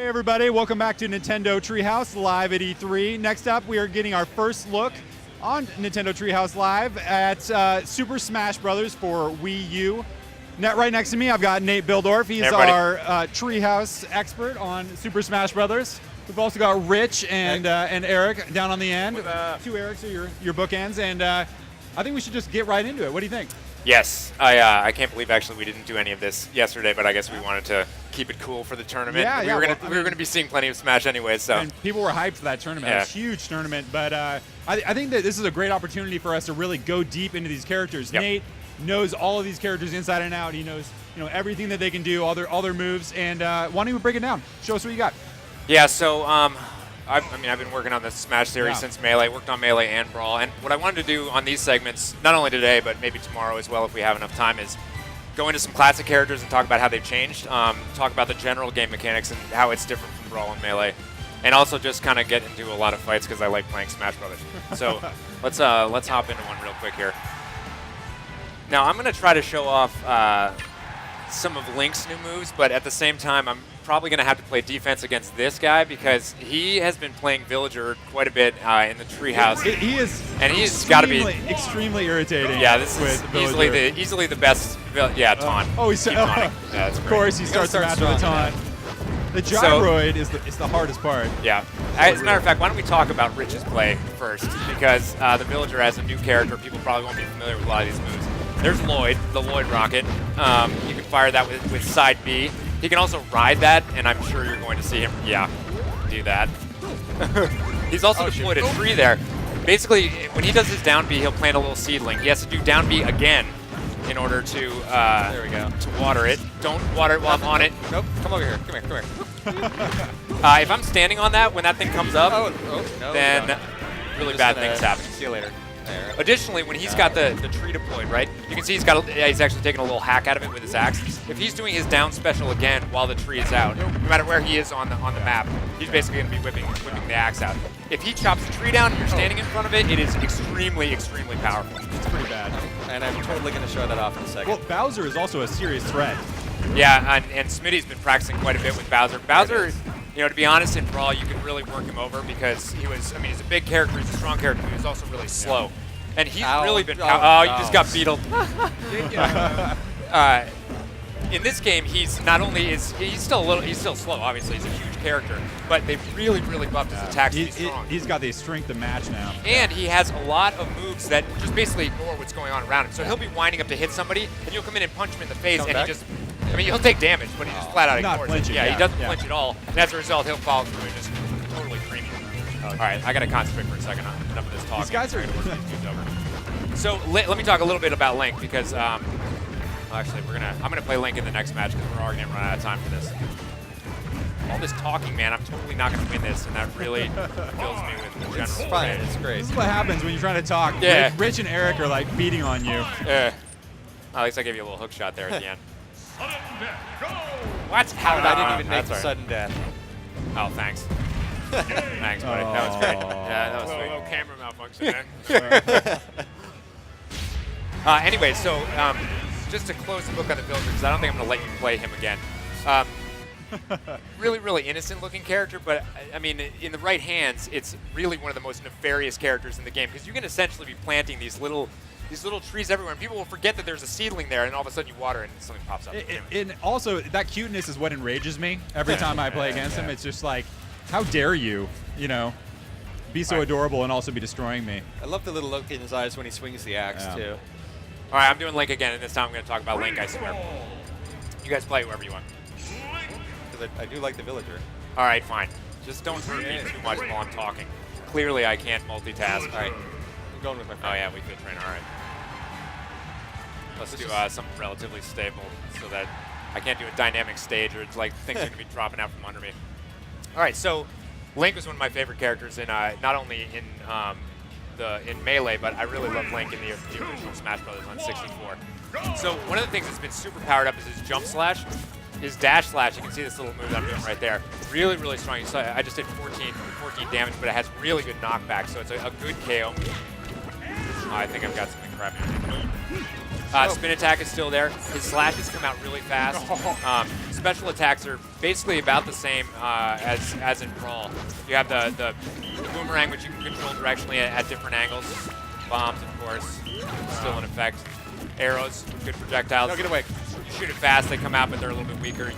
Hey everybody, welcome back to Nintendo Treehouse live at E3. Next up, we are getting our first look on Nintendo Treehouse Live at Super Smash Bros. For Wii U. Right next to me, I've got Nate Bildorf. He's our Treehouse expert on Super Smash Bros. We've also got Rich and Eric down on the end. Two Erics are your bookends, and I think we should just get right into it. What do you think? Yes, I can't believe actually we didn't do any of this yesterday, but I guess we wanted to keep it cool for the tournament. We were gonna be seeing plenty of Smash anyway, so. And people were hyped for that tournament. Yeah. It was a huge tournament, but I think that this is a great opportunity for us to really go deep into these characters. Yep. Nate knows all of these characters inside and out. He knows everything that they can do, all their moves, and why don't you break it down? Show us what you got. Yeah, so I've been working on the Smash series since Melee, worked on Melee and Brawl, and what I wanted to do on these segments, not only today, but maybe tomorrow as well if we have enough time, is go into some classic characters and talk about how they've changed, talk about the general game mechanics and how it's different from Brawl and Melee, and also just kind of get into a lot of fights because I like playing Smash Brothers. So let's hop into one real quick here. Now I'm going to try to show off some of Link's new moves, but at the same time I'm probably going to have to play defense against this guy because he has been playing Villager quite a bit in the Treehouse. He is, and he's got to be extremely irritating. Yeah, this is easily the best. Taunt. He's taunting. Yeah, of course, he starts the match with a taunt. The gyroid is the hardest part. Yeah. As a matter of fact, why don't we talk about Rich's play first? Because the Villager has a new character. People probably won't be familiar with a lot of these moves. There's Lloyd, the Lloyd Rocket. You can fire that with side B. He can also ride that, and I'm sure you're going to see him, do that. He's also deployed a tree there. Basically, when he does his down B, he'll plant a little seedling. He has to do down B again in order to to water it. Don't water it while I'm on it. Nope. Come over here. Come here. If I'm standing on that when that thing comes up, then really bad things happen. See you later. Additionally, when he's got the tree deployed, right, you can see he's actually taking a little hack out of it with his axe. If he's doing his down special again while the tree is out, no matter where he is on the map, he's basically going to be whipping the axe out. If he chops the tree down and you're standing in front of it, it is extremely, extremely powerful. It's pretty bad. And I'm totally going to show that off in a second. Well, Bowser is also a serious threat. Yeah, and Smitty's been practicing quite a bit with Bowser. Bowser, to be honest, in Brawl, you can really work him over because he's a big character, he's a strong character, but he's also really slow. Yeah. And he's really been. You just got beetled. In this game, he's still slow. Obviously, he's a huge character, but they've really buffed his attacks to be strong. He's got the strength to match now. And he has a lot of moves that just basically ignore what's going on around him. So he'll be winding up to hit somebody, and you'll come in and punch him in the face, and he just. He'll take damage, but he just flat out ignores it. Yeah, he doesn't flinch at all, and as a result, he'll follow through and just totally cream you. All right, I gotta concentrate for a second on enough of this talk. These guys are over. So let me talk a little bit about Link because actually I'm gonna play Link in the next match because we're already gonna run out of time for this. All this talking, man, I'm totally not gonna win this, and that really fills me with general. It's fine. It's great. This is what happens when you're trying to talk. Yeah. Rich and Eric are like beating on you. Yeah. At least I gave you a little hook shot there at the end. What? How did I didn't even make the sudden death. Oh, thanks. Thanks, buddy. That was great. Yeah, that was sweet. Little camera malfunction there. Anyway, so just to close the book on the Villager, because I don't think I'm going to let you play him again. Really innocent-looking character, but I mean, in the right hands, it's really one of the most nefarious characters in the game because you can essentially be planting these little trees everywhere, and people will forget that there's a seedling there, and all of a sudden you water it and something pops up. And also, that cuteness is what enrages me every time I play against him. It's just like, how dare you, be so adorable and also be destroying me. I love the little look in his eyes when he swings the axe, too. All right, I'm doing Link again, and this time I'm going to talk about Link, I swear. You guys play whoever you want. Because I do like the Villager. All right, fine. Just don't hurt me too much while I'm talking. Clearly, I can't multitask. All right. I'm going with my friend. Oh, yeah, we could train. All right. Let's do something relatively stable so that I can't do a dynamic stage or it's like things are going to be dropping out from under me. All right, so Link was one of my favorite characters in not only in Melee, but I really love Link in the original Smash Bros. On 64. So one of the things that's been super powered up is his jump slash. His dash slash, you can see this little move that I'm doing right there. Really strong. You saw, I just did 14 damage, but it has really good knockback, so it's a good KO. I think I've got something crappy. Spin attack is still there. His slashes come out really fast. special attacks are basically about the same as in Brawl. You have the boomerang, which you can control directionally at different angles. Bombs, of course, still in effect. Arrows, good projectiles. No, get away. You shoot it fast, they come out, but they're a little bit weaker. You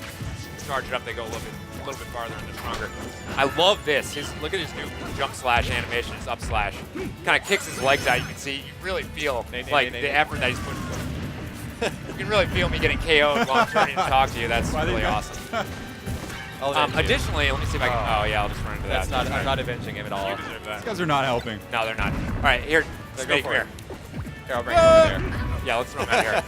charge it up, they go a little bit farther and they're stronger. I love this. Look at his new jump slash animation, his up slash. Kind of kicks his legs out. You can see, you really feel the effort that he's putting forth. You can really feel me getting KO'd while I'm turning to talk to you. That's really awesome. Additionally, let me see if I can. Oh yeah, I'll just run into that. I'm not avenging him at all. These guys are not helping. No, they're not. All right, here, Spade, come here. Here, I'll bring him over there. Yeah, let's throw him out here.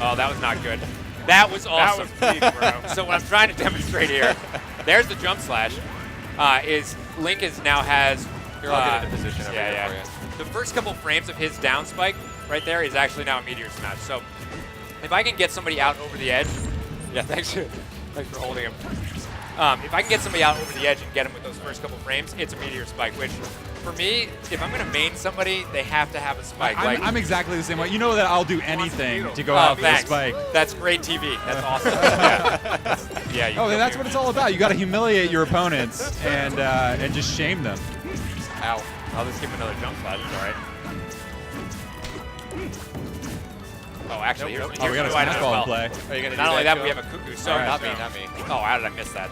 Oh, that was not good. That was awesome. That was peak, bro. So what I'm trying to demonstrate here, there's the jump slash. Is Link now has. Here, I'll get into position over here for you. The first couple frames of his down spike right there is actually now a meteor smash. So if I can get somebody out over the edge, yeah, thanks for holding him. If I can get somebody out over the edge and get him with those first couple frames, it's a meteor spike, which for me, if I'm going to main somebody, they have to have a spike. I'm exactly the same way. You know that I'll do anything to go out for a spike. That's great TV. That's awesome. Yeah. Oh, then that's what it's all about. You got to humiliate your opponents and just shame them. Ow. I'll just give him another jump slash. It's all right. Oh, actually, here's we got a smash ball in play. Are you gonna Not do only that, that, but we Joe? have a cuckoo. So Not me. Oh, how did I miss that?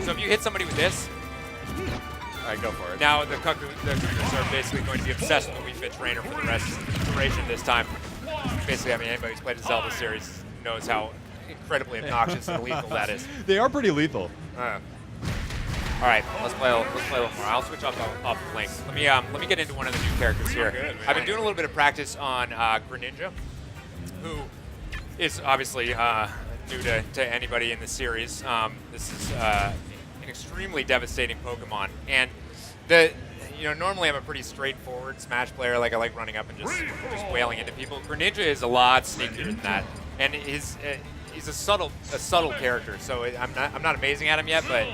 So if you hit somebody with this, All right, go for it. now the cuckoos are basically going to be obsessed with the Wii Fit trainer for the duration of this time. Basically, I mean, anybody who's played the Zelda series knows how incredibly obnoxious and lethal that is. They are pretty lethal. All right, let's play a little more. I'll switch off the Link. Let me get into one of the new characters here. Good, I've been doing a little bit of practice on Greninja, who is obviously new to anybody in the series. This is an extremely devastating Pokemon, and normally I'm a pretty straightforward Smash player. Like I like running up and just wailing into people. Greninja is a lot sneakier than that, and he's a subtle character. So I'm not amazing at him yet, but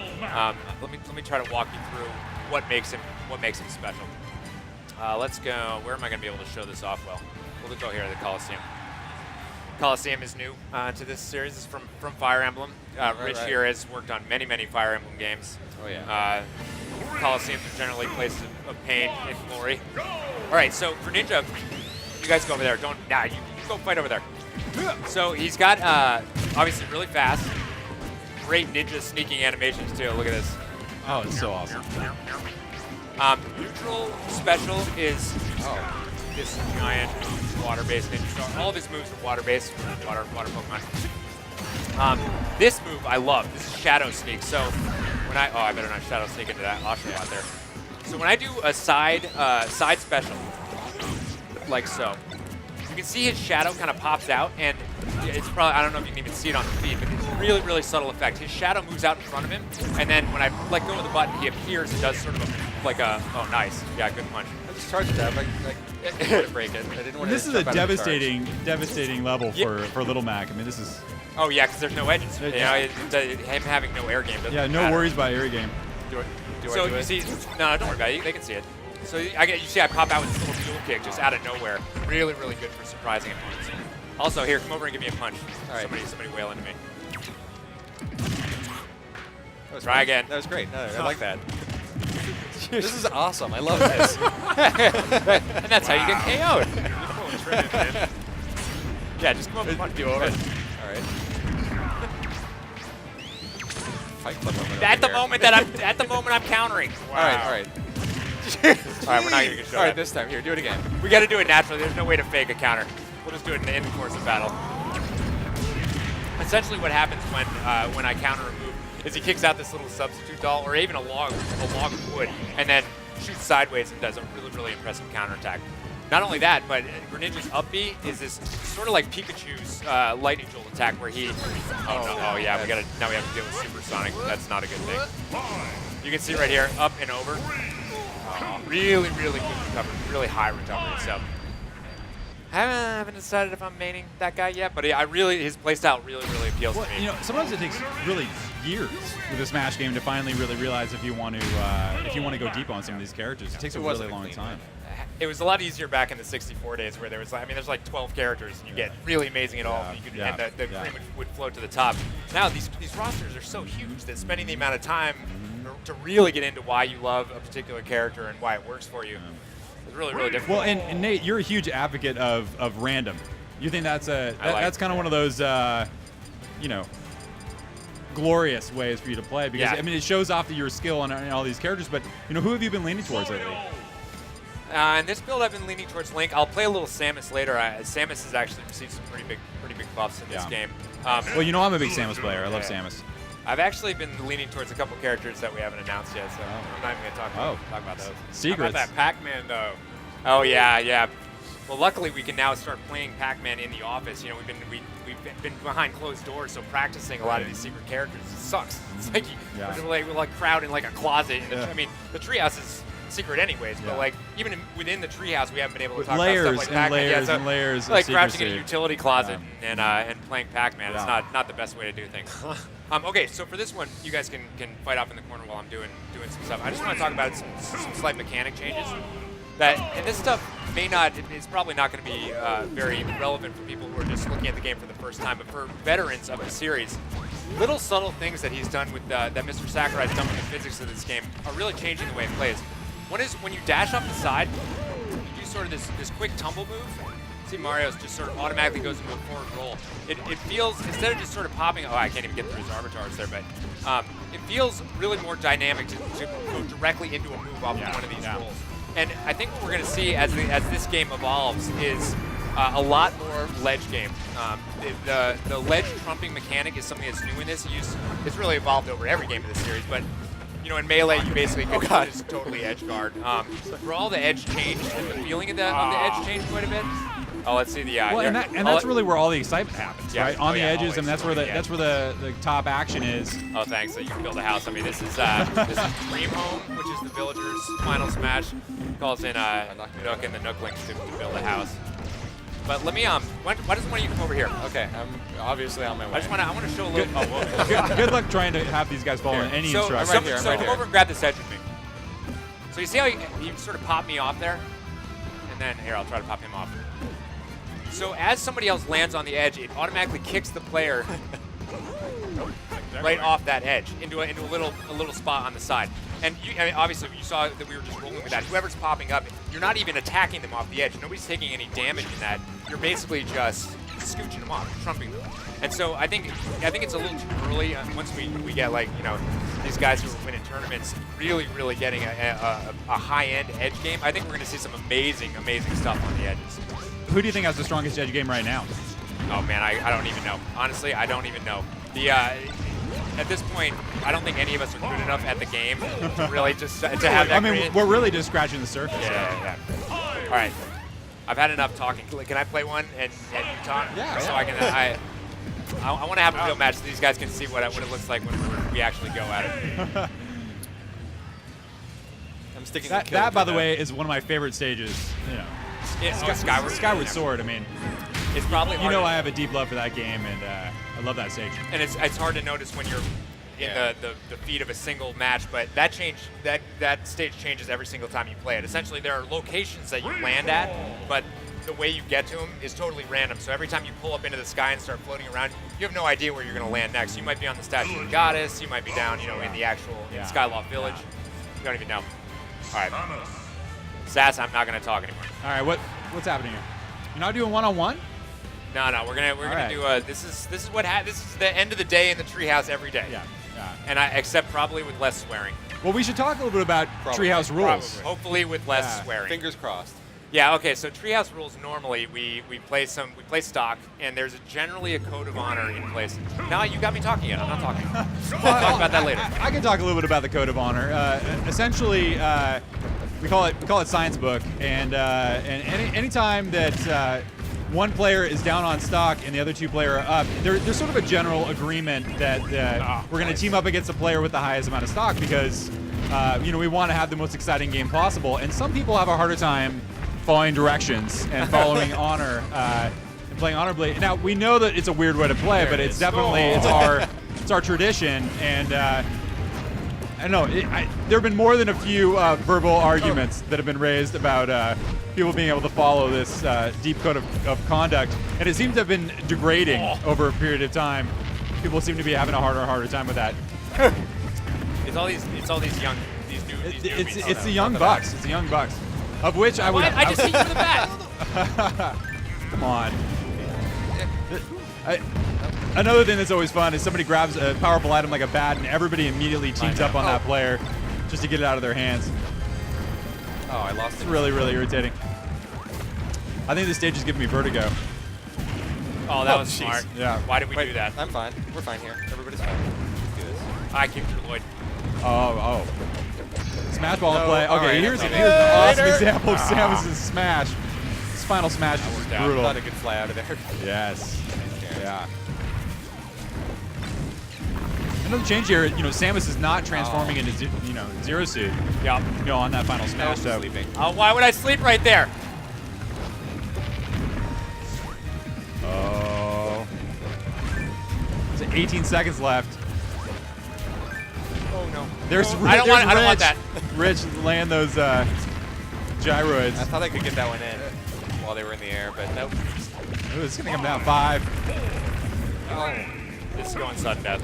let me try to walk you through what makes him special. Let's go. Where am I going to be able to show this off well? We'll go here, the Coliseum. Coliseum is new to this series. It's from Fire Emblem. Rich here has worked on many Fire Emblem games. Oh yeah. Coliseums are generally places of pain and glory. All right, so Greninja, you guys go over there. You go fight over there. So he's got obviously really fast, great ninja sneaking animations too. Look at this. Oh, it's so awesome. Neutral special is this giant water-based ninja star. All of his moves are water-based, water Pokemon. This move I love. This is Shadow Sneak. So when I better not Shadow Sneak into that Oshawott there. So when I do a side special, like so, you can see his shadow kind of pops out, and it's probably, I don't know if you can even see it on the feed, but it's a really subtle effect. His shadow moves out in front of him, and then when I let go of the button, he appears and does sort of oh, nice. Yeah, good punch. I just charged that. I didn't want to break it. I didn't want This is a devastating level for Little Mac. I mean, this is. Oh yeah, because there's no edges. Him having no air game doesn't matter. Worries by air game. Do So I do you it? see, no, don't worry about it. They can see it. So you see I pop out with this little dual kick just out of nowhere. Really good for surprising opponents. Also, here, come over and give me a punch. All right. Somebody wail into me. Try Try again. That was great. No, I like that. This is awesome. I love this. And that's how you get KO'd. Yeah, just come over and punch you over. All right. Fight club moment. At the moment I'm countering. All right. All right, we're not gonna get All right, this time. Here, do it again. We got to do it naturally. There's no way to fake a counter. We'll just do it in the course of battle. Essentially, what happens when I counter a move is he kicks out this little substitute doll, or even a log of wood, and then shoots sideways and does a really impressive counterattack. Not only that, but Greninja's up B is this sort of like Pikachu's lightning jolt attack, where he. Oh yeah, now we have to deal with supersonic. That's not a good thing. You can see right here, up and over. Really good recovery, really high recovery. So I haven't decided if I'm maining that guy yet, but his playstyle really appeals to me. Sometimes it takes really years with a Smash game to finally really realize if you want to go deep on some of these characters. It takes a really long time. It was a lot easier back in the 64 days where there was, there's like 12 characters and you get really amazing at all, and, and the cream would float to the top. Now these rosters are so huge that spending the amount of time to really get into why you love a particular character and why it works for you is really, really difficult. Well, and Nate, you're a huge advocate of random. You think that's that's kind of one of those, glorious ways for you to play because it shows off your skill on all these characters. But who have you been leaning towards lately? In this build, I've been leaning towards Link. I'll play a little Samus later. Samus has actually received some pretty big buffs in this game. Well, I'm a big Samus player. I love Samus. I've actually been leaning towards a couple characters that we haven't announced yet, so I'm not even going to talk about those. Secrets. How about that Pac-Man, though? Oh, yeah. Well, luckily, we can now start playing Pac-Man in the office. We've been behind closed doors, so practicing a lot of these secret characters sucks. It's like we're like crowded in like a closet. The treehouse is secret anyways, but even within the treehouse, we haven't been able to talk about stuff like Pac-Man. Layers and layers like of crouching secrecy. in a utility closet and playing Pac-Man. It's not the best way to do things. Okay, so for this one, you guys can fight off in the corner while I'm doing some stuff. I just want to talk about some slight mechanic changes. And this stuff it's probably not going to be very relevant for people who are just looking at the game for the first time, but for veterans of the series, little subtle things that he's done with that Mr. Sakurai's done with the physics of this game are really changing the way it plays. One is when you dash off the side, you do sort of this quick tumble move. See, Mario's just sort of automatically goes into a forward roll. It feels, instead of just sort of popping, I can't even get through his arbitars there, but it feels really more dynamic to go directly into a move off of one of these rolls. And I think what we're going to see as this game evolves is a lot more ledge game. The ledge trumping mechanic is something that's new in this. It's really evolved over every game of the series, but in Melee, you basically can just totally edge guard. For all the edge changed, and the feeling of the edge changed quite a bit. Oh, let's see the well, and that's really where all the excitement happens, right? On the edges, always. That's where the top action is. Oh, thanks. So you can build a house. This is Dream Home, which is the villagers' final smash. Calls in Nook and the Nooklings to build a house. But let me why doesn't one of you come over here? Okay, I'm obviously on my way. I want to show a little. Good luck trying to have these guys follow any instructions. So come over and grab this edge with me. So you see how he sort of popped me off there, and then here I'll try to pop him off. So as somebody else lands on the edge, it automatically kicks the player right off that edge into a little spot on the side. And obviously you saw that we were just rolling with that. Whoever's popping up, you're not even attacking them off the edge. Nobody's taking any damage in that. You're basically just scooching them off, trumping them. And so I think it's a little too early. Once we get these guys who are winning tournaments really getting a high-end edge game, I think we're going to see some amazing stuff on the edges. Who do you think has the strongest edge game right now? Oh man, I don't even know. Honestly, I don't even know. At this point, I don't think any of us are good enough at the game to really just to have that. We're really just scratching the surface. Yeah. All right, I've had enough talking. Can I play one and you talk? Yeah. So I can. I want to have a real match so these guys can see what it looks like when we actually go at it. I'm sticking. That by the way, is one of my favorite stages. Skyward Sword. It's probably I have a deep love for that game, and I love that stage. And it's hard to notice when you're in the feed of a single match, but that stage changes every single time you play it. Essentially, there are locations that you land at, but the way you get to them is totally random. So every time you pull up into the sky and start floating around, you have no idea where you're going to land next. You might be on the statue of the goddess. You might be down, in the actual Skyloft village. You don't even know. All right. Sass, I'm not going to talk anymore. All right, what's happening here? You're not doing one-on-one? No, we're gonna do this is the end of the day in the treehouse every day. Yeah. And except probably with less swearing. Well, we should talk a little bit about Treehouse rules. Probably. Hopefully with less swearing. Fingers crossed. Yeah. Okay. So Treehouse rules normally we play stock, and there's generally a code of honor in place. Now you got me talking yet. I'm not talking. We'll talk about that later. I can talk a little bit about the code of honor. Essentially, we call it science book, and anytime that one player is down on stock and the other two player are up, there's sort of a general agreement that we're going to team up against the player with the highest amount of stock because we want to have the most exciting game possible. And some people have a harder time following directions and following honor and playing honorably. Now we know that it's a weird way to play, but it's definitely it's our tradition. And I know. There have been more than a few verbal arguments that have been raised about people being able to follow this deep code of conduct, and it seems to have been degrading over a period of time. People seem to be having a harder and harder time with that. It's all these young, these newbies. It's the young bucks. It's the young bucks, of which I would. I just hit you in the back. Come on. Another thing that's always fun is somebody grabs a powerful item like a bat, and everybody immediately teams up on that player just to get it out of their hands. Oh, I lost it. It's really, really irritating. I think this stage is giving me vertigo. Oh, that was smart. Yeah. Why did we do that? I'm fine. We're fine here. Everybody's fine. Do this. I kicked through Lloyd. Oh. Smash ball in play. Okay, right, here's an that's awesome example of Samus's smash. His final smash was brutal. Not a good fly out of there. Yes. Yeah. Another change here, Samus is not transforming into, Zero Suit. Yep. On that final smash. So. Sleeping. Why would I sleep right there? Oh. There's 18 seconds left. Oh no. There's I don't want that. Rich land those gyroids. I thought I could get that one in while they were in the air, but nope. Ooh, it's gonna come down 5. Oh. This is going sudden death.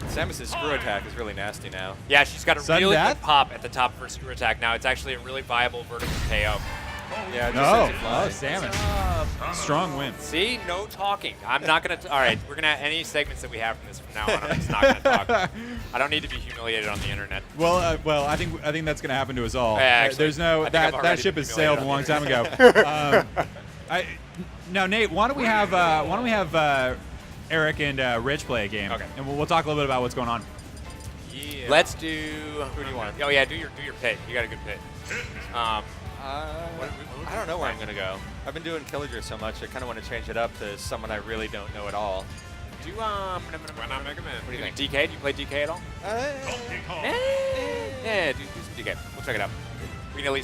Samus's screw attack is really nasty now. Yeah, she's got a Sudden really death? good pop at the top of her screw attack now. It's actually a really viable vertical KO. Yeah, it just No. sends it flying. Samus. Strong win. See, no talking. I'm not gonna. All right, we're gonna any segments that we have from this from now on. I'm just not gonna talk. I don't need to be humiliated on the internet. Well, I think that's gonna happen to us all. Yeah, actually, There's no I think I've that already ship has been sailed a long humiliated time on ago. Now, Nate, why don't we have Eric and Rich play a game? Okay. And we'll talk a little bit about what's going on. Yeah. Let's do. Who do you want? Oh yeah, do your pit. You got a good pit. I don't know where I'm going to go. I've been doing Killager so much, I kind of want to change it up to someone I really don't know at all. Do Why not Mega Man? What do you think? DK? Do you play DK at all? Yeah, do some DK. We'll check it out. We can we'll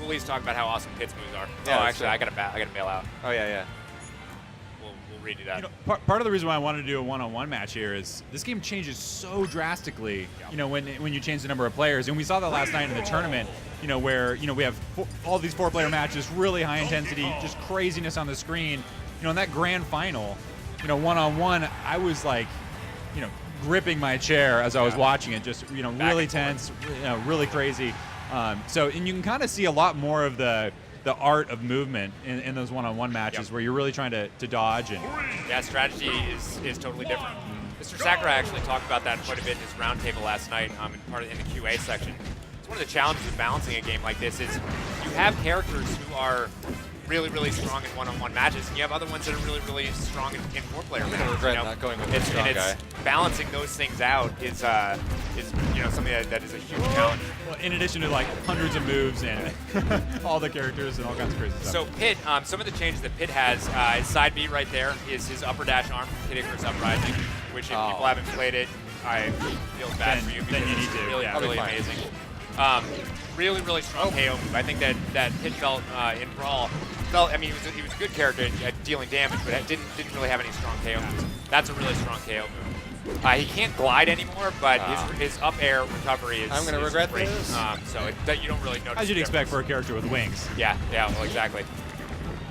at least talk about how awesome Pit's moves are. Yeah, oh, that's actually, true. I gotta bail out. Oh, yeah. We'll redo that. Part of the reason why I wanted to do a one-on-one match here is this game changes so drastically. When you change the number of players, and we saw that last night in the tournament. Where we have all these 4-player matches, really high intensity, just craziness on the screen. In that grand final, one-on-one, I was like, gripping my chair as I was watching it, just really tense, really crazy. And you can kind of see a lot more of the art of movement in those one-on-one matches where you're really trying to dodge and. Yeah, strategy is totally different. Mr. Sakurai actually talked about that quite a bit in his roundtable last night in the QA section. One of the challenges of balancing a game like this is you have characters who are really, really strong in one-on-one matches, and you have other ones that are really, really strong in 4-player matches. I regret not going with the strong guy. Balancing those things out is something that is a huge challenge. Well, in addition to like hundreds of moves and all the characters and all kinds of crazy stuff. So Pit, some of the changes that Pit has, his side B right there is his upper dash arm from Kid Icarus Uprising, which if people haven't played it, I feel bad for you because then you need it's to, really, yeah. really amazing. Really, really strong KO move. I think that Pit felt in Brawl. I mean, he was a good character at dealing damage, but didn't really have any strong KO moves. That's a really strong KO move. He can't glide anymore, but his up air recovery is. I'm gonna regret great. this. That you don't really notice. As you'd the expect for a difference. character with wings. Yeah, well, exactly.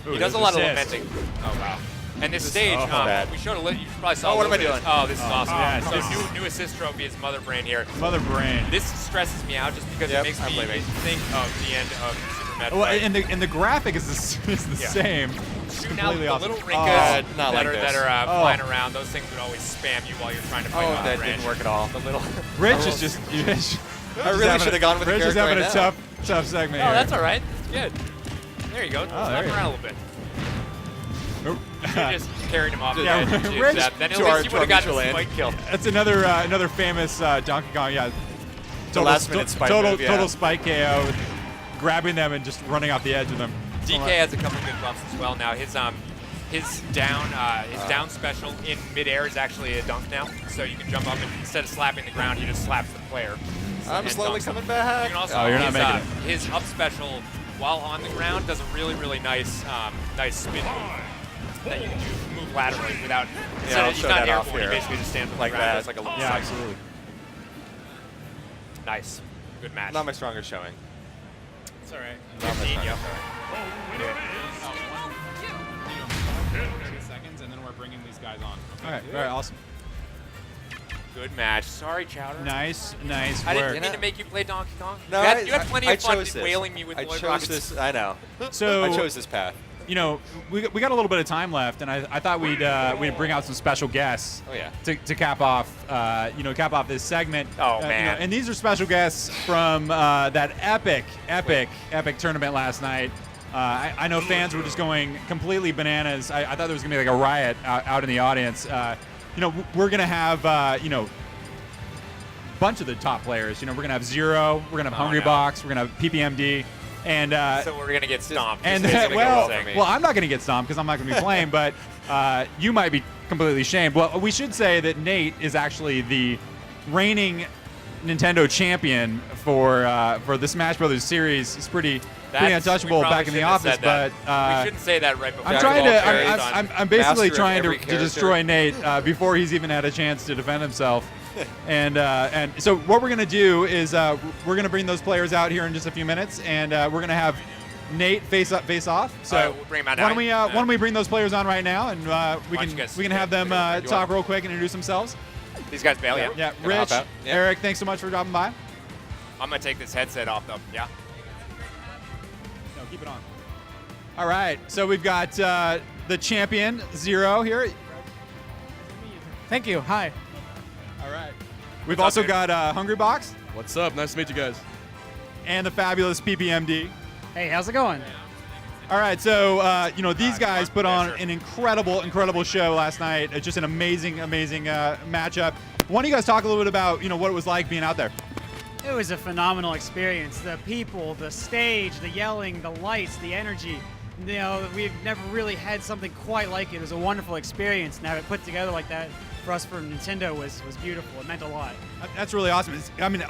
Ooh, He does a there's lot of assist. lamenting. Oh wow. And this stage, bad. we showed you probably saw. Oh, what a am I little bit doing? Oh, this is awesome. yeah, So this new assist trophy is Mother Brain here. Mother brain. This stresses me out just because Yep, it makes I'm me leaving. think of the end of Super Metroid. Well, and the graphic is the Yeah. same. It's Shooting out completely the awesome. little rinkas not that like are, this. that are Oh. flying around, those things would always spam you while you're trying to fight Oh, Mother that Brain. didn't work at all. The little. Rich is just. I really should have gone with the Rich is character having right a now. tough segment Oh, here. that's all right. That's good. There you go. there Slap you him around a little bit. Oh. You just carried him off the Yeah, edge. Rich- Then at to least our- you to would our have gotten mutual a end. spike kill. That's another famous Donkey Kong. Yeah. last-minute spike move, yeah. Total spike KO, grabbing them and just running off the edge of them. DK has a couple good buffs as well now. His down special in midair is actually a dunk now, so you can jump up and instead of slapping the ground, he just slaps the player. I'm and slowly dunks him. coming back. You can also Oh, you're not his, making it. His up special while on the ground does a really, really nice spin move that you can move laterally without. I'll He's show not that off airborne. He here. basically just stands on Like the ground. that. It's like a little Yeah, cycle. absolutely. Nice. Good match. Not my strongest showing. It's all right. Not my 15, strongest yep. showing. 2 seconds, and then we're bringing these guys on. All right, very awesome. Good match. Sorry, Chowder. Nice I work. didn't mean to make you play Donkey Kong. No, you had plenty of fun chose this. wailing me with I Lloyd chose Rockets. this. I know. So I chose this path. you know, we got a little bit of time left, and I thought we'd bring out some special guests. Oh yeah. To cap off, cap off this segment. Oh, man. And these are special guests from that epic tournament last night. I know fans were just going completely bananas. I thought there was gonna be like a riot out in the audience. We're gonna have a bunch of the top players. We're gonna have Zero, we're gonna have Hungrybox, we're gonna have PPMD. And So we're gonna get stomped. and is basically what well, you're saying. I'm not going to get stomped because I'm not going to be playing, but you might be completely shamed. Well, we should say that Nate is actually the reigning Nintendo champion for the Smash Brothers series. He's pretty untouchable back in the office, but we shouldn't say that right before. I'm trying to. carries I'm basically master of trying every to character. destroy Nate before he's even had a chance to defend himself. And so what we're gonna do is we're gonna bring those players out here in just a few minutes, and we're gonna have Nate face off. So All right, we'll bring him out why now. don't we bring those players on right now, and we don't you guys- can have them talk real quick and introduce themselves. These guys bail, yeah. Yeah, Gonna hop Rich, out? Yeah. Eric, thanks so much for dropping by. I'm gonna take this headset off though. Yeah. No, keep it on. All right, so we've got the champion Zero here. Thank you. Hi. All right. We've also got Hungrybox What's up? Nice to meet you guys. and the fabulous PPMD. Hey, how's it going? All right, so these guys put on sure. an incredible show last night. It's just an amazing matchup. Why don't you guys talk a little bit about what it was like being out there? It was a phenomenal experience. The people, the stage, the yelling, the lights, the energy. We've never really had something quite like it. It was a wonderful experience. And have it put together like that for us from Nintendo was beautiful. It meant a lot. That's really awesome.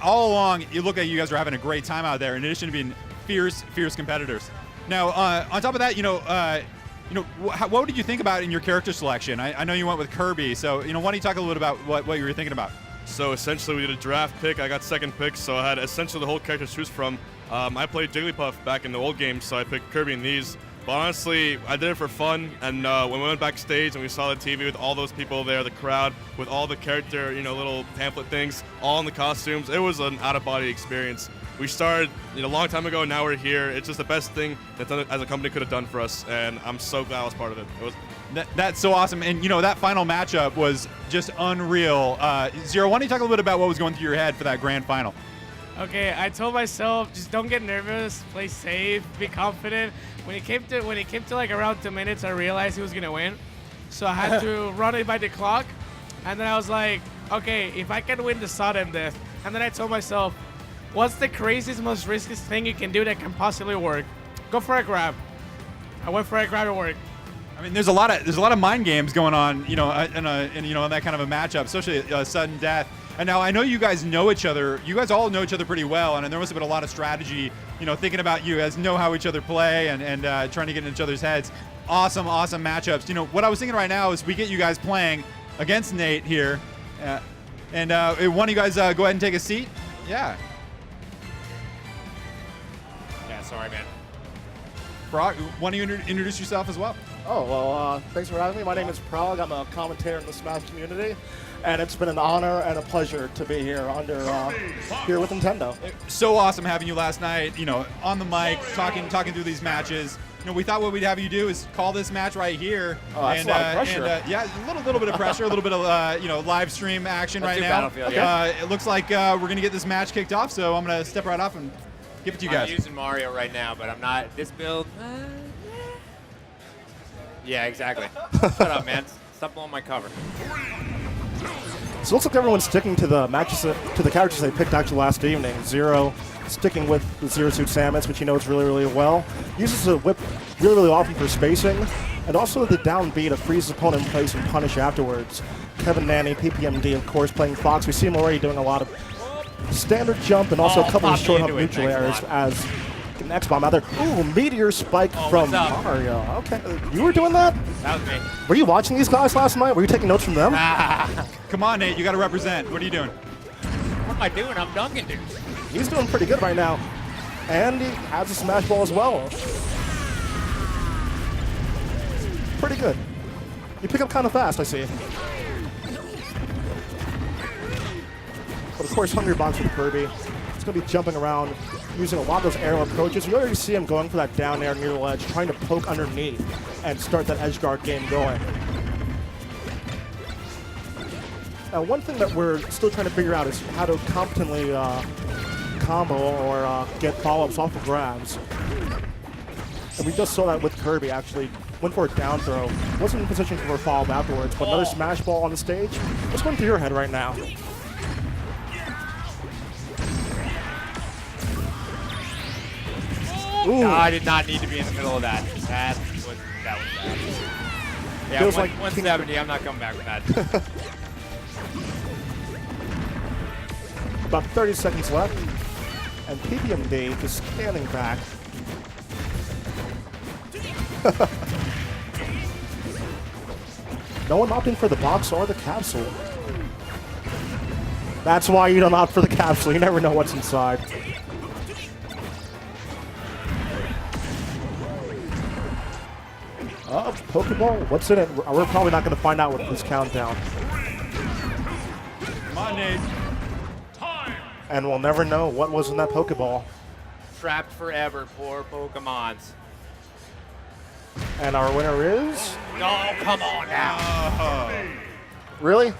All along, you look like you guys are having a great time out there. In addition to being fierce competitors. Now, on top of that, what did you think about in your character selection? I know you went with Kirby, so why don't you talk a little bit about what you were thinking about? So essentially, we did a draft pick. I got second pick, so I had essentially the whole character to choose from. I played Jigglypuff back in the old games, so I picked Kirby in these. But honestly, I did it for fun, and when we went backstage and we saw the TV with all those people there, the crowd, with all the character, little pamphlet things, all in the costumes, it was an out-of-body experience. We started a long time ago, and now we're here. It's just the best thing that as a company could have done for us, and I'm so glad I was part of it. That's so awesome, and that final matchup was just unreal. Zero, why don't you talk a little bit about what was going through your head for that grand final? Okay, I told myself just don't get nervous, play safe, be confident. When it came to like around 2 minutes, I realized he was gonna win, so I had to run it by the clock, and then I was like, okay, if I can win the sudden death, and then I told myself, what's the craziest, most riskiest thing you can do that can possibly work? Go for a grab. I went for a grab, it worked. There's a lot of mind games going on, in that kind of a matchup, especially sudden death. And now I know you guys know each other. You guys all know each other pretty well, and there must have been a lot of strategy, thinking about you guys know how each other play and trying to get in each other's heads. Awesome matchups. What I was thinking right now is we get you guys playing against Nate here, and one of you guys go ahead and take a seat. Yeah. Yeah. Sorry, man. Brock, why don't you introduce yourself as well? Oh, well, thanks for having me. My name is Prague. I'm a commentator in the Smash community, and it's been an honor and a pleasure to be here here with Nintendo. So awesome having you last night, on the mic, talking through these matches. We thought what we'd have you do is call this match right here. Oh, that's a lot of pressure. Yeah, a little bit of pressure, a little bit of live stream action right now. It looks like we're going to get this match kicked off, so I'm going to step right off and give it to you guys. I'm using Mario right now, but I'm not. This build. Yeah, exactly. Shut up, man. Stop blowing my cover. So it looks like everyone's sticking to the matches, to the characters they picked actually last evening. Zero sticking with the Zero Suit Samus, which he knows really well. Uses the whip really often for spacing, and also the down B to freeze his opponent in place and punish afterwards. Kevin Nanny, PPMD, of course, playing Fox. We see him already doing a lot of standard jump and also a couple of short up neutral airs as an X-Bomb out there. Ooh, Meteor Spike from Mario. Okay, you were doing that? That was me. Were you watching these guys last night? Were you taking notes from them? Come on, Nate, you got to represent. What are you doing? am I doing? I'm dunking dudes. He's doing pretty good right now. And he has a smash ball as well. Pretty good. You pick up kind of fast, I see. But of course, Hungry Box with Kirby. He's going to be jumping around, using a lot of those aerial approaches. You already see him going for that down air near the ledge, trying to poke underneath and start that edge guard game going. Now, one thing that we're still trying to figure out is how to competently combo or get follow-ups off of grabs. And we just saw that with Kirby, actually. Went for a down throw. Wasn't in position for a follow-up afterwards, but another smash ball on the stage. What's going through your head right now? Ooh. No, I did not need to be in the middle of that. That was bad. Yeah, Feels like like 170. I'm not coming back with that. About 30 seconds left. And PPMD just standing back. No one opting for the box or the capsule. That's why you don't opt for the capsule. You never know what's inside. Pokeball? What's in it? We're probably not going to find out with this countdown. Come on, Nate. And we'll never know what was in that Pokeball. Trapped forever, poor Pokemons. And our winner is? No, come on now. Really?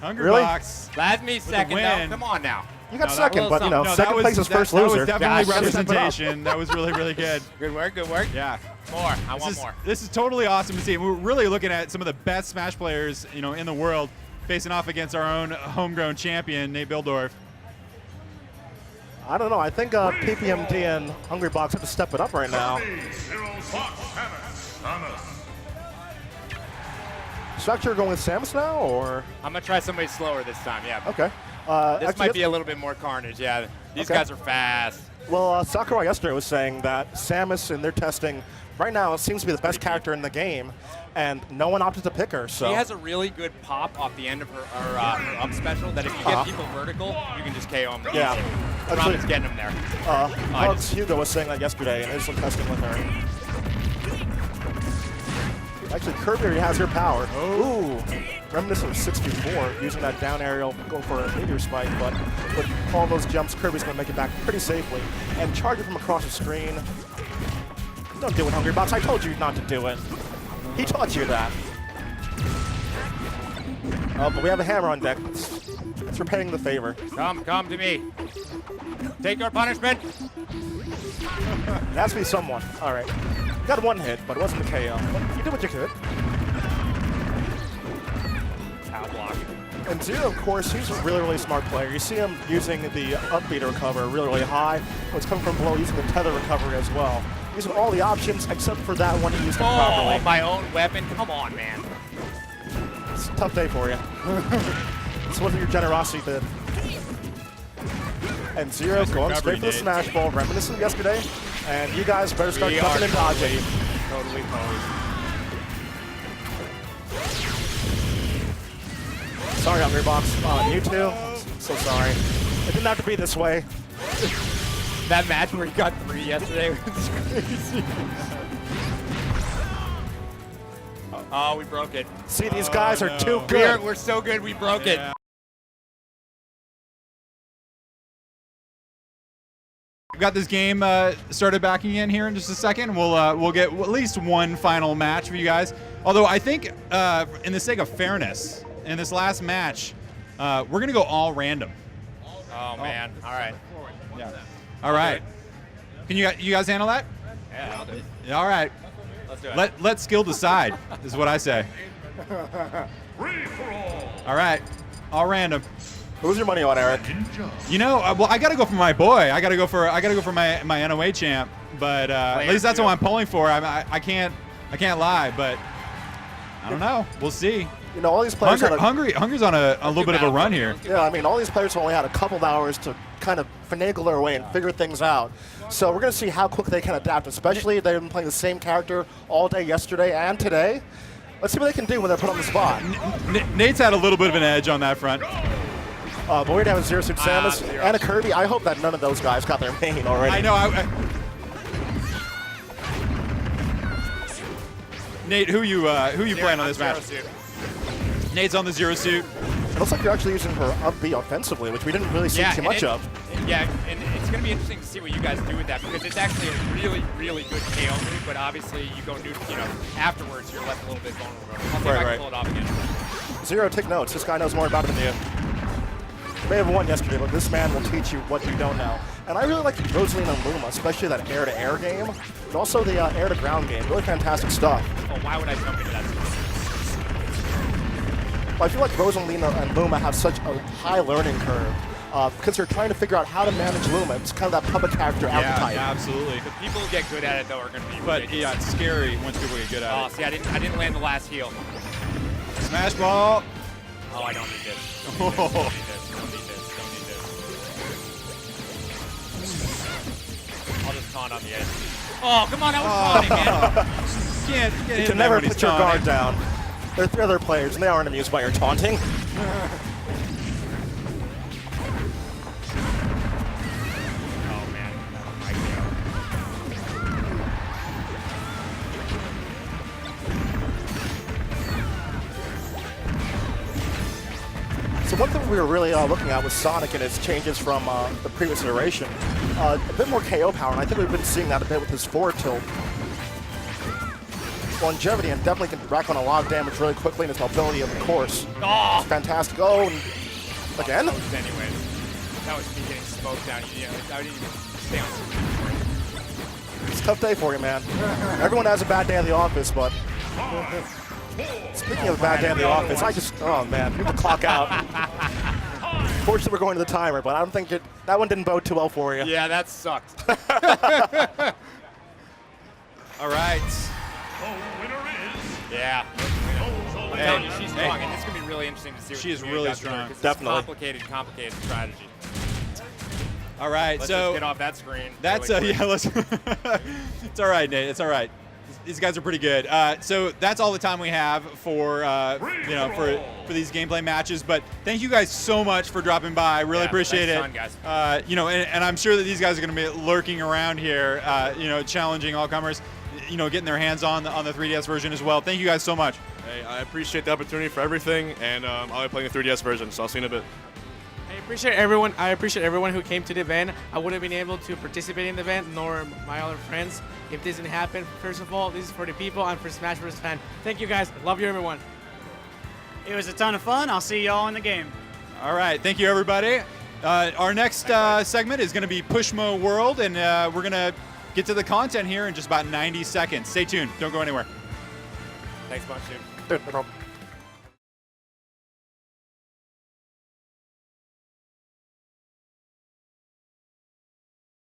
Hungry Really? Box. That's me second, though. win. Come on now. You got No, that second, but you know, No, second place is first that loser. was definitely Gosh, representation. That was really, really good. Good work, good work. Yeah. More. I want more. This is totally awesome to see. We're really looking at some of the best Smash players, in the world, facing off against our own homegrown champion, Nate Bildorf. I don't know. I think PPMD and Hungry Box have to step it up right now. Structure going with Samus now, or? I'm going to try somebody slower this time, yeah. Okay. This Actually, might be a little bit more carnage, yeah. These Okay. guys are fast. Well, Sakurai yesterday was saying that Samus in their testing right now seems to be the best character in the game, and no one opted to pick her. So She has a really good pop off the end of her up special that if you get people vertical, you can just KO them. Yeah. Ramen's getting them there. Hugs Hugo was saying that yesterday in his testing with her. Actually, Kirby already has her power. Ooh. Reminiscent of 64, using that down aerial, going for a meteor spike, but with all those jumps, Kirby's going to make it back pretty safely. And charge it from across the screen. Don't do it, Hungry Box. I told you not to do it. He taught you that. But we have a hammer on deck. It's repaying the favor. Come to me. Take your punishment. It has to be someone. All right. Got one hit, but it wasn't the KO. But you did what you could. Cow block. And Zero, of course, he's a really, really smart player. You see him using the up B to recover really, really high. When it's coming from below, using the tether recovery as well. Using all the options except for that one he used them properly. My own weapon? Come on, man. It's a tough day for you. It's what your generosity did. And Zero going straight for the smash ball, reminiscent of yesterday. And you guys better start ducking and dodging. Totally posed. Sorry, Hungry Box. Mewtwo. So sorry. It didn't have to be this way. That match where he got 3 yesterday was crazy. Oh, we broke it. See, these guys are too good. We're so good, we broke it. We've got this game started back again here in just a second. We'll get at least one final match for you guys. Although I think, in the sake of fairness, in this last match, we're gonna go all random. Oh man! All right. Yeah. All right. Can you guys handle that? Yeah, I'll do it. All right. Let's do it. Let skill decide is what I say. All right. All random. Who's your money on, Eric? Well, I gotta go for my boy. I gotta go for my NOA champ. But at least that's what I'm pulling for. I can't lie, but I don't know. We'll see. All these players Hungry's on a little bit of a run here. Yeah, I mean, all these players only had a couple of hours to kind of finagle their way and figure things out. So we're going to see how quick they can adapt, especially they've been playing the same character all day yesterday and today. Let's see what they can do when they're put on the spot. Nate's had a little bit of an edge on that front. But we're gonna have a Zero Suit Samus Zero. and a Kirby. I hope that none of those guys got their main already. I know. Nate, who you playing on this match? Zero suit. Nate's on the Zero Suit. It looks like you're actually using her up B offensively, which we didn't really see too much of. Yeah, and it's going to be interesting to see what you guys do with that because it's actually a really, really good KO move, but obviously you go afterwards you're left a little bit vulnerable. I'll see if I can pull it off again. Zero, take notes. This guy knows more about it than you. May have won yesterday, but this man will teach you what you don't know. And I really like Rosaline and Luma, especially that air-to-air game, and also the air-to-ground game. Really fantastic stuff. Oh, why would I jump into that? I feel like Rosaline and Luma have such a high learning curve because they're trying to figure out how to manage Luma. It's kind of that public character archetype. Yeah, absolutely. The people who get good at it, though, are going to be But ridiculous. yeah, it's scary once people get good at Oh, it. see, I didn't land the last heal. Smash ball. Oh, I don't need this. Don't need this. Don't need this. Don't need this. I'll just taunt on the edge. Oh, come on, I was taunting, man. Can't You can never put your guard down. There are 3 other players, and they aren't amused by your taunting. Oh, man. Oh, my So one thing we were really looking at was Sonic and his changes from the previous iteration. A bit more KO power, and I think we've been seeing that a bit with his forward tilt. Longevity, and definitely can rack on a lot of damage really quickly, and his mobility, of course. Oh! It's fantastic. Oh, and again? Anyways, that was me getting smoked down. I didn't even stay on. It's a tough day for you, man. Everyone has a bad day in the office, but speaking of a bad day in the office, oh man, people clock out. Fortunately, we're going to the timer, but I don't think that one didn't bode too well for you. Yeah, that sucked. All right. Yeah. I'm telling you, she's strong, and it's going to be really interesting to see what She is this really does to her, strong. 'cause it's Definitely. complicated strategy. All right. Let's so just get off that screen. that's really quick. yeah. Let's. It's all right, Nate. It's all right. These guys are pretty good. So that's all the time we have for for these gameplay matches. But thank you guys so much for dropping by. I really appreciate thanks it. a ton, guys. And I'm sure that these guys are going to be lurking around here. Challenging all comers. Getting their hands on the 3DS version as well. Thank you guys so much. Hey, I appreciate the opportunity for everything, and I'll be playing the 3DS version, so I'll see you in a bit. I appreciate everyone. I appreciate everyone who came to the event. I wouldn't have been able to participate in the event, nor my other friends, if this didn't happen. First of all, this is for the people. I'm for Smash Bros. Fan. Thank you guys. Love you, everyone. It was a ton of fun. I'll see y'all in the game. All right. Thank you, everybody. Our next segment is going to be Pushmo World, and we're going to get to the content here in just about 90 seconds. Stay tuned. Don't go anywhere. Thanks a bunch, dude. Dude,